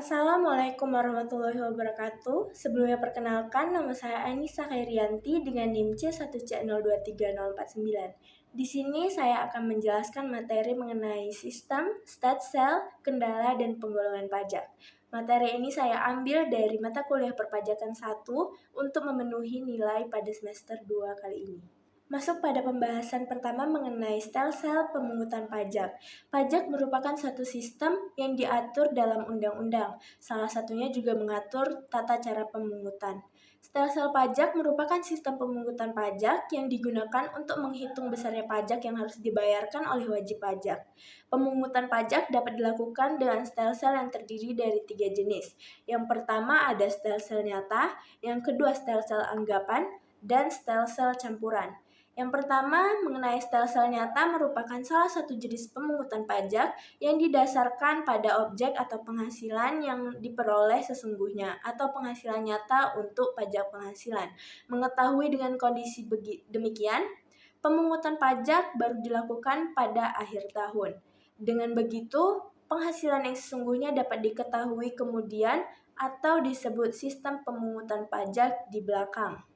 Assalamualaikum warahmatullahi wabarakatuh. Sebelumnya perkenalkan, nama saya Anissa Khairianti dengan NIM C1C023049. Di sini saya akan menjelaskan materi mengenai sistem, stat sel, kendala, dan penggolongan pajak. Materi ini saya ambil dari mata kuliah perpajakan 1 untuk memenuhi nilai pada semester 2 kali ini. Masuk pada pembahasan pertama mengenai stelsel pemungutan pajak. Pajak merupakan satu sistem yang diatur dalam undang-undang. Salah satunya juga mengatur tata cara pemungutan. Stelsel pajak merupakan sistem pemungutan pajak yang digunakan untuk menghitung besarnya pajak yang harus dibayarkan oleh wajib pajak. Pemungutan pajak dapat dilakukan dengan stelsel yang terdiri dari 3 jenis. Yang pertama ada stelsel nyata, yang kedua stelsel anggapan, dan stelsel campuran. Yang pertama, mengenai stelsel nyata merupakan salah satu jenis pemungutan pajak yang didasarkan pada objek atau penghasilan yang diperoleh sesungguhnya atau penghasilan nyata untuk pajak penghasilan. Mengetahui dengan kondisi demikian, pemungutan pajak baru dilakukan pada akhir tahun. Dengan begitu, penghasilan yang sesungguhnya dapat diketahui kemudian atau disebut sistem pemungutan pajak di belakang.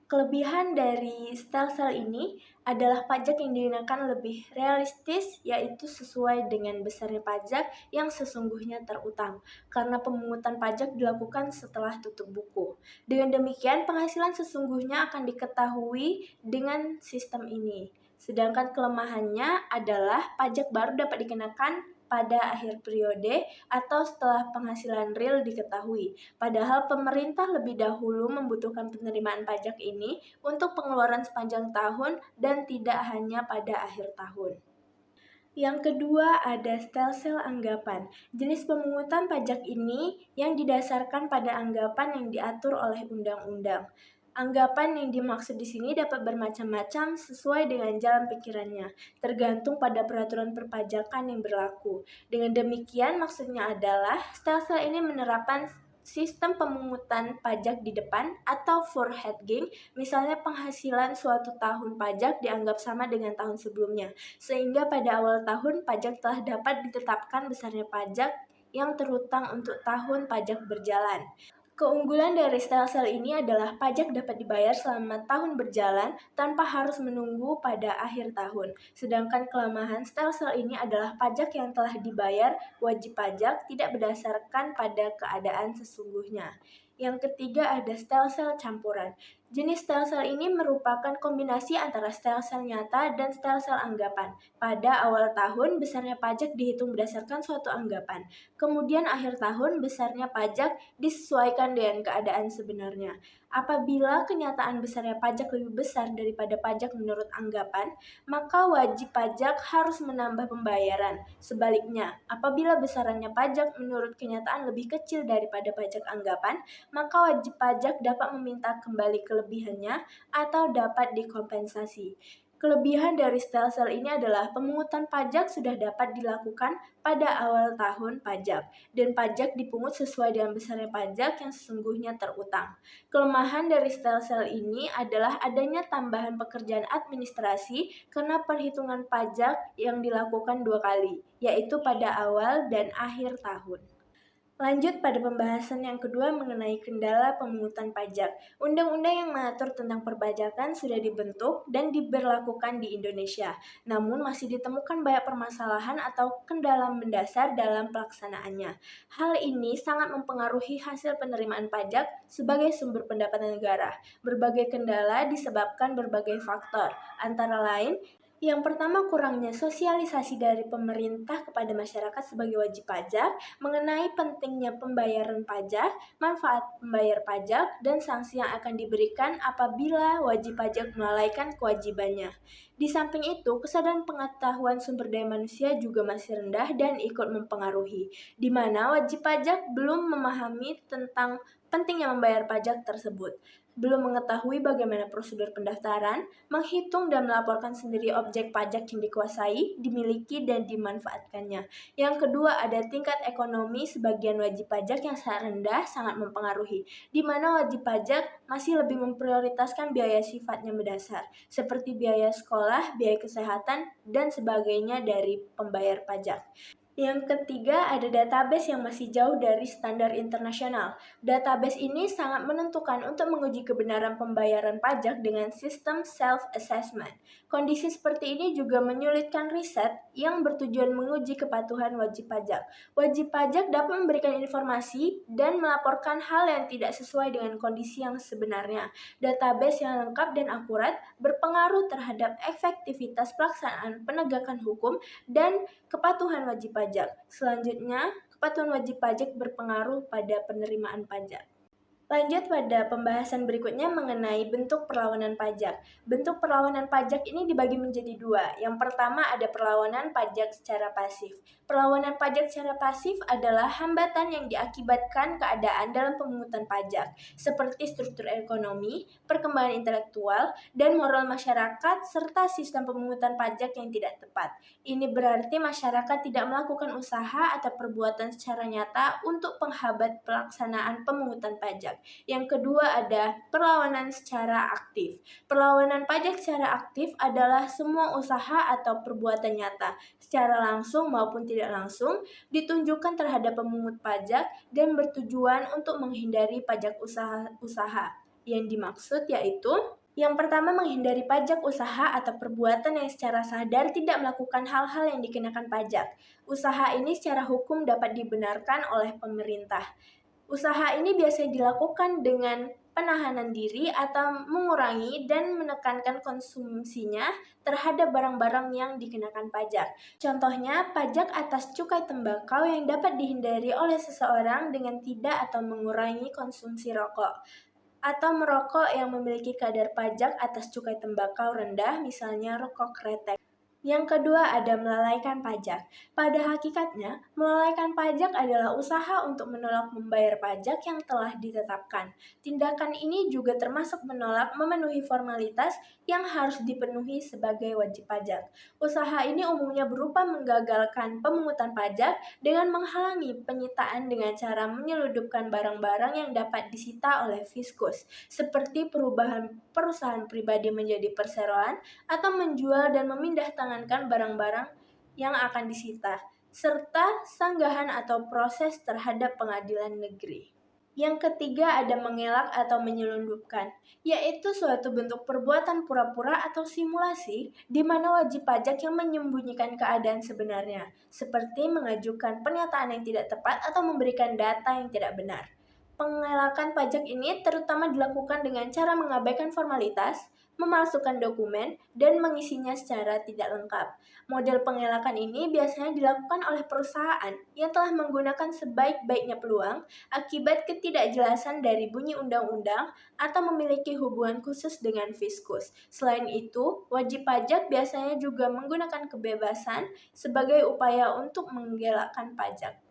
Kelebihan dari stelsel ini adalah pajak yang digunakan lebih realistis, yaitu sesuai dengan besarnya pajak yang sesungguhnya terutang, karena pemungutan pajak dilakukan setelah tutup buku. Dengan demikian, penghasilan sesungguhnya akan diketahui dengan sistem ini. Sedangkan kelemahannya adalah pajak baru dapat dikenakan pada akhir periode atau setelah penghasilan real diketahui. Padahal pemerintah lebih dahulu membutuhkan penerimaan pajak ini untuk pengeluaran sepanjang tahun dan tidak hanya pada akhir tahun. Yang kedua ada stelsel anggapan. Jenis pemungutan pajak ini yang didasarkan pada anggapan yang diatur oleh undang-undang. Anggapan yang dimaksud di sini dapat bermacam-macam sesuai dengan jalan pikirannya, tergantung pada peraturan perpajakan yang berlaku. Dengan demikian, maksudnya adalah stelsel ini menerapkan sistem pemungutan pajak di depan atau forheading, misalnya penghasilan suatu tahun pajak dianggap sama dengan tahun sebelumnya, sehingga pada awal tahun pajak telah dapat ditetapkan besarnya pajak yang terutang untuk tahun pajak berjalan. Keunggulan dari stelsel ini adalah pajak dapat dibayar selama tahun berjalan tanpa harus menunggu pada akhir tahun. Sedangkan kelemahan stelsel ini adalah pajak yang telah dibayar wajib pajak tidak berdasarkan pada keadaan sesungguhnya. Yang ketiga ada stelsel campuran. Jenis stelsel ini merupakan kombinasi antara stelsel nyata dan stelsel anggapan. Pada awal tahun, besarnya pajak dihitung berdasarkan suatu anggapan. Kemudian akhir tahun, besarnya pajak disesuaikan dengan keadaan sebenarnya. Apabila kenyataan besarnya pajak lebih besar daripada pajak menurut anggapan, maka wajib pajak harus menambah pembayaran. Sebaliknya, apabila besarannya pajak menurut kenyataan lebih kecil daripada pajak anggapan, maka wajib pajak dapat meminta kembali kelebihannya atau dapat dikompensasi. Kelebihan dari stelsel ini adalah pemungutan pajak sudah dapat dilakukan pada awal tahun pajak, dan pajak dipungut sesuai dengan besarnya pajak yang sesungguhnya terutang. Kelemahan dari stelsel ini adalah adanya tambahan pekerjaan administrasi karena perhitungan pajak yang dilakukan 2 kali, yaitu pada awal dan akhir tahun. Lanjut pada pembahasan yang kedua mengenai kendala pemungutan pajak. Undang-undang yang mengatur tentang perpajakan sudah dibentuk dan diberlakukan di Indonesia. Namun masih ditemukan banyak permasalahan atau kendala mendasar dalam pelaksanaannya. Hal ini sangat mempengaruhi hasil penerimaan pajak sebagai sumber pendapatan negara. Berbagai kendala disebabkan berbagai faktor, antara lain yang pertama, kurangnya sosialisasi dari pemerintah kepada masyarakat sebagai wajib pajak mengenai pentingnya pembayaran pajak, manfaat membayar pajak, dan sanksi yang akan diberikan apabila wajib pajak melalaikan kewajibannya. Di samping itu, kesadaran pengetahuan sumber daya manusia juga masih rendah dan ikut mempengaruhi, di mana wajib pajak belum memahami tentang pentingnya membayar pajak tersebut, belum mengetahui bagaimana prosedur pendaftaran, menghitung dan melaporkan sendiri objek pajak yang dikuasai, dimiliki, dan dimanfaatkannya. Yang kedua, ada tingkat ekonomi sebagian wajib pajak yang sangat rendah sangat mempengaruhi, di mana wajib pajak masih lebih memprioritaskan biaya sifatnya mendasar, seperti biaya sekolah, biaya kesehatan, dan sebagainya dari pembayar pajak. Yang ketiga, ada database yang masih jauh dari standar internasional. Database ini sangat menentukan untuk menguji kebenaran pembayaran pajak dengan sistem self-assessment. Kondisi seperti ini juga menyulitkan riset yang bertujuan menguji kepatuhan wajib pajak. Wajib pajak dapat memberikan informasi dan melaporkan hal yang tidak sesuai dengan kondisi yang sebenarnya. Database yang lengkap dan akurat berpengaruh terhadap efektivitas pelaksanaan penegakan hukum dan kepatuhan wajib pajak. Selanjutnya, kepatuhan wajib pajak berpengaruh pada penerimaan pajak. Lanjut pada pembahasan berikutnya mengenai bentuk perlawanan pajak. Bentuk perlawanan pajak ini dibagi menjadi dua. Yang pertama ada perlawanan pajak secara pasif. Perlawanan pajak secara pasif adalah hambatan yang diakibatkan keadaan dalam pemungutan pajak, seperti struktur ekonomi, perkembangan intelektual, dan moral masyarakat, serta sistem pemungutan pajak yang tidak tepat. Ini berarti masyarakat tidak melakukan usaha atau perbuatan secara nyata untuk menghambat pelaksanaan pemungutan pajak. Yang kedua ada perlawanan secara aktif. Perlawanan pajak secara aktif adalah semua usaha atau perbuatan nyata, secara langsung maupun tidak langsung, ditunjukkan terhadap pemungut pajak dan bertujuan untuk menghindari pajak usaha. Yang dimaksud yaitu yang pertama, menghindari pajak usaha atau perbuatan yang secara sadar tidak melakukan hal-hal yang dikenakan pajak. Usaha ini secara hukum dapat dibenarkan oleh pemerintah. Usaha ini biasanya dilakukan dengan penahanan diri atau mengurangi dan menekankan konsumsinya terhadap barang-barang yang dikenakan pajak. Contohnya, pajak atas cukai tembakau yang dapat dihindari oleh seseorang dengan tidak atau mengurangi konsumsi rokok, atau merokok yang memiliki kadar pajak atas cukai tembakau rendah, misalnya rokok kretek. Yang kedua ada melalaikan pajak. Pada hakikatnya, melalaikan pajak adalah usaha untuk menolak membayar pajak yang telah ditetapkan. Tindakan ini juga termasuk menolak memenuhi formalitas yang harus dipenuhi sebagai wajib pajak. Usaha ini umumnya berupa menggagalkan pemungutan pajak dengan menghalangi penyitaan dengan cara menyeludupkan barang-barang yang dapat disita oleh fiskus, seperti perubahan perusahaan pribadi menjadi perseroan atau menjual dan memindah tangankan barang-barang yang akan disita, serta sanggahan atau proses terhadap pengadilan negeri. Yang ketiga ada mengelak atau menyelundupkan, yaitu suatu bentuk perbuatan pura-pura atau simulasi di mana wajib pajak yang menyembunyikan keadaan sebenarnya, seperti mengajukan pernyataan yang tidak tepat atau memberikan data yang tidak benar. Pengelakan pajak ini terutama dilakukan dengan cara mengabaikan formalitas, memalsukan dokumen, dan mengisinya secara tidak lengkap. Model pengelakan ini biasanya dilakukan oleh perusahaan yang telah menggunakan sebaik-baiknya peluang akibat ketidakjelasan dari bunyi undang-undang atau memiliki hubungan khusus dengan fiskus. Selain itu, wajib pajak biasanya juga menggunakan kebebasan sebagai upaya untuk menggelakkan pajak.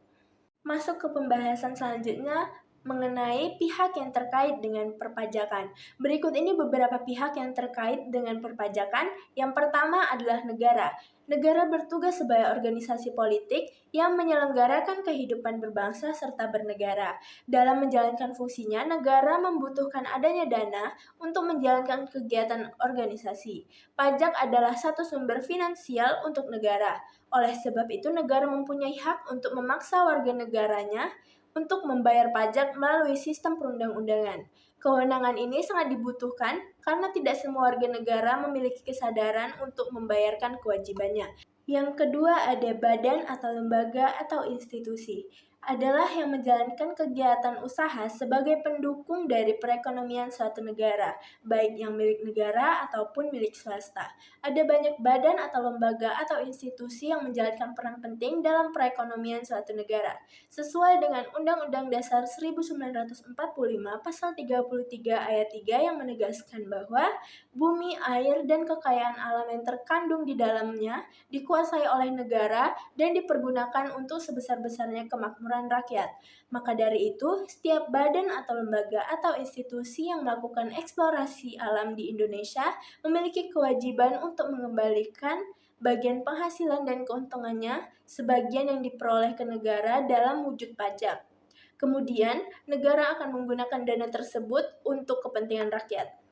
Masuk ke pembahasan selanjutnya mengenai pihak yang terkait dengan perpajakan. Berikut ini beberapa pihak yang terkait dengan perpajakan. Yang pertama adalah negara. Negara bertugas sebagai organisasi politik yang menyelenggarakan kehidupan berbangsa serta bernegara. Dalam menjalankan fungsinya, negara membutuhkan adanya dana untuk menjalankan kegiatan organisasi. Pajak adalah satu sumber finansial untuk negara. Oleh sebab itu, negara mempunyai hak untuk memaksa warga negaranya untuk membayar pajak melalui sistem perundang-undangan. Kewenangan ini sangat dibutuhkan karena tidak semua warga negara memiliki kesadaran untuk membayarkan kewajibannya. Yang kedua ada badan atau lembaga atau institusi. Adalah yang menjalankan kegiatan usaha sebagai pendukung dari perekonomian suatu negara, baik yang milik negara ataupun milik swasta. Ada banyak badan atau lembaga atau institusi yang menjalankan peran penting dalam perekonomian suatu negara. Sesuai dengan Undang-Undang Dasar 1945 Pasal 33 Ayat 3 yang menegaskan bahwa bumi, air, dan kekayaan alam yang terkandung di dalamnya dikuasai oleh negara dan dipergunakan untuk sebesar-besarnya kemakmuran rakyat. Maka dari itu, setiap badan atau lembaga atau institusi yang melakukan eksplorasi alam di Indonesia memiliki kewajiban untuk mengembalikan bagian penghasilan dan keuntungannya sebagian yang diperoleh ke negara dalam wujud pajak. Kemudian, negara akan menggunakan dana tersebut untuk kepentingan rakyat.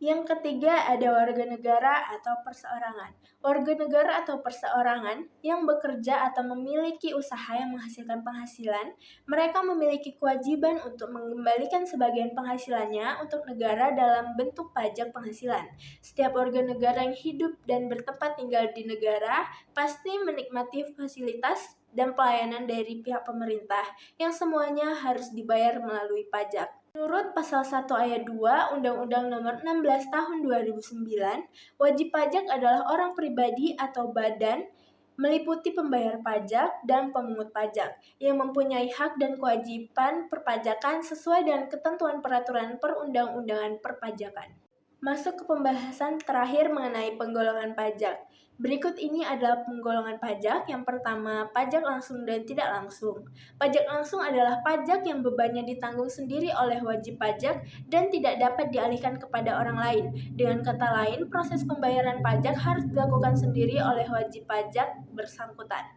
Yang ketiga ada warga negara atau perseorangan. Warga negara atau perseorangan yang bekerja atau memiliki usaha yang menghasilkan penghasilan, mereka memiliki kewajiban untuk mengembalikan sebagian penghasilannya untuk negara dalam bentuk pajak penghasilan. Setiap warga negara yang hidup dan bertempat tinggal di negara pasti menikmati fasilitas dan pelayanan dari pihak pemerintah yang semuanya harus dibayar melalui pajak. Menurut Pasal 1 Ayat 2 Undang-Undang Nomor 16 Tahun 2009, wajib pajak adalah orang pribadi atau badan meliputi pembayar pajak dan pemungut pajak yang mempunyai hak dan kewajiban perpajakan sesuai dengan ketentuan peraturan perundang-undangan perpajakan. Masuk ke pembahasan terakhir mengenai penggolongan pajak. Berikut ini adalah penggolongan pajak. Yang pertama, pajak langsung dan tidak langsung. Pajak langsung adalah pajak yang bebannya ditanggung sendiri oleh wajib pajak dan tidak dapat dialihkan kepada orang lain. Dengan kata lain, proses pembayaran pajak harus dilakukan sendiri oleh wajib pajak bersangkutan.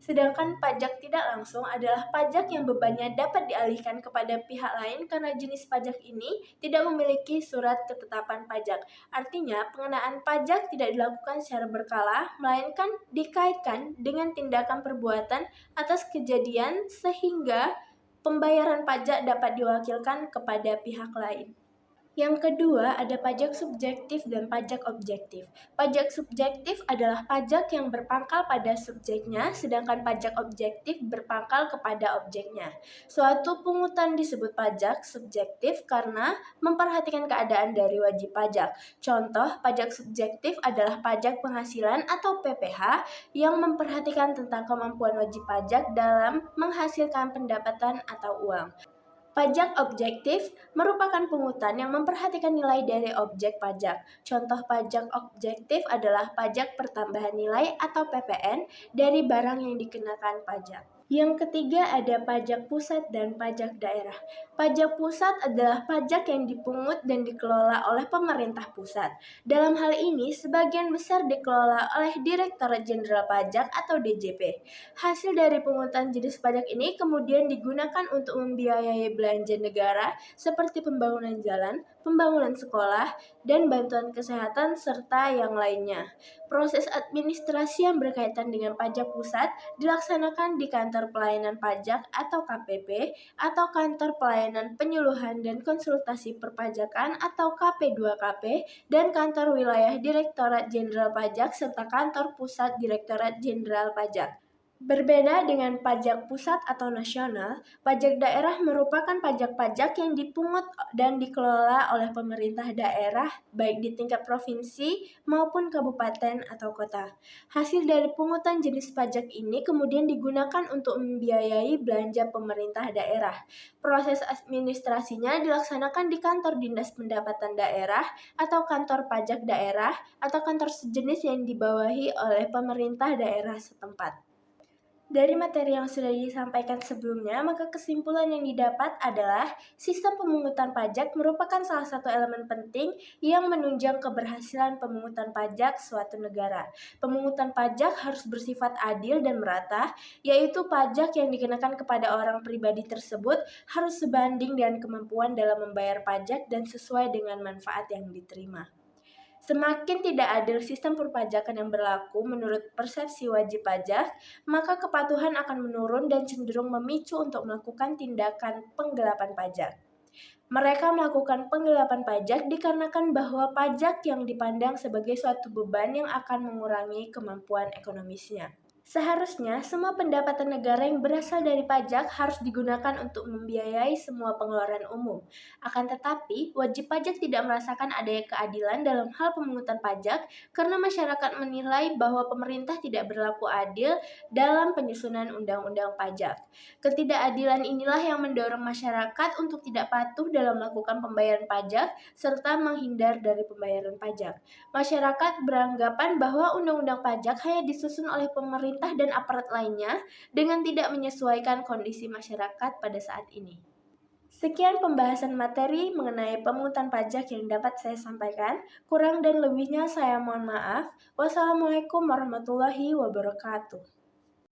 Sedangkan pajak tidak langsung adalah pajak yang bebannya dapat dialihkan kepada pihak lain karena jenis pajak ini tidak memiliki surat ketetapan pajak. Artinya, pengenaan pajak tidak dilakukan secara berkala, melainkan dikaitkan dengan tindakan perbuatan atas kejadian sehingga pembayaran pajak dapat diwakilkan kepada pihak lain. Yang kedua, ada pajak subjektif dan pajak objektif. Pajak subjektif adalah pajak yang berpangkal pada subjeknya, sedangkan pajak objektif berpangkal kepada objeknya. Suatu pungutan disebut pajak subjektif karena memperhatikan keadaan dari wajib pajak. Contoh, pajak subjektif adalah pajak penghasilan atau PPh yang memperhatikan tentang kemampuan wajib pajak dalam menghasilkan pendapatan atau uang. Pajak objektif merupakan pungutan yang memperhatikan nilai dari objek pajak. Contoh pajak objektif adalah pajak pertambahan nilai atau PPN dari barang yang dikenakan pajak. Yang ketiga ada pajak pusat dan pajak daerah. Pajak pusat adalah pajak yang dipungut dan dikelola oleh pemerintah pusat. Dalam hal ini, sebagian besar dikelola oleh Direktorat Jenderal Pajak atau DJP. Hasil dari pungutan jenis pajak ini kemudian digunakan untuk membiayai belanja negara seperti pembangunan jalan, pembangunan sekolah, dan bantuan kesehatan serta yang lainnya. Proses administrasi yang berkaitan dengan pajak pusat dilaksanakan di Kantor Pelayanan Pajak atau KPP atau Kantor Pelayanan Penyuluhan dan Konsultasi Perpajakan atau KP2KP dan Kantor Wilayah Direktorat Jenderal Pajak serta Kantor Pusat Direktorat Jenderal Pajak. Berbeda dengan pajak pusat atau nasional, pajak daerah merupakan pajak-pajak yang dipungut dan dikelola oleh pemerintah daerah baik di tingkat provinsi maupun kabupaten atau kota. Hasil dari pungutan jenis pajak ini kemudian digunakan untuk membiayai belanja pemerintah daerah. Proses administrasinya dilaksanakan di kantor Dinas Pendapatan Daerah atau kantor pajak daerah atau kantor sejenis yang dibawahi oleh pemerintah daerah setempat. Dari materi yang sudah disampaikan sebelumnya, maka kesimpulan yang didapat adalah sistem pemungutan pajak merupakan salah satu elemen penting yang menunjang keberhasilan pemungutan pajak suatu negara. Pemungutan pajak harus bersifat adil dan merata, yaitu pajak yang dikenakan kepada orang pribadi tersebut harus sebanding dengan kemampuan dalam membayar pajak dan sesuai dengan manfaat yang diterima. Semakin tidak adil sistem perpajakan yang berlaku menurut persepsi wajib pajak, maka kepatuhan akan menurun dan cenderung memicu untuk melakukan tindakan penggelapan pajak. Mereka melakukan penggelapan pajak dikarenakan bahwa pajak yang dipandang sebagai suatu beban yang akan mengurangi kemampuan ekonomisnya. Seharusnya semua pendapatan negara yang berasal dari pajak harus digunakan untuk membiayai semua pengeluaran umum. Akan tetapi, wajib pajak tidak merasakan adanya keadilan dalam hal pemungutan pajak karena masyarakat menilai bahwa pemerintah tidak berlaku adil dalam penyusunan undang-undang pajak. Ketidakadilan inilah yang mendorong masyarakat untuk tidak patuh dalam melakukan pembayaran pajak serta menghindar dari pembayaran pajak. Masyarakat beranggapan bahwa undang-undang pajak hanya disusun oleh pemerintah dan aparat lainnya dengan tidak menyesuaikan kondisi masyarakat pada saat ini. Sekian pembahasan materi mengenai pemungutan pajak yang dapat saya sampaikan. Kurang dan lebihnya saya mohon maaf. Wassalamualaikum warahmatullahi wabarakatuh.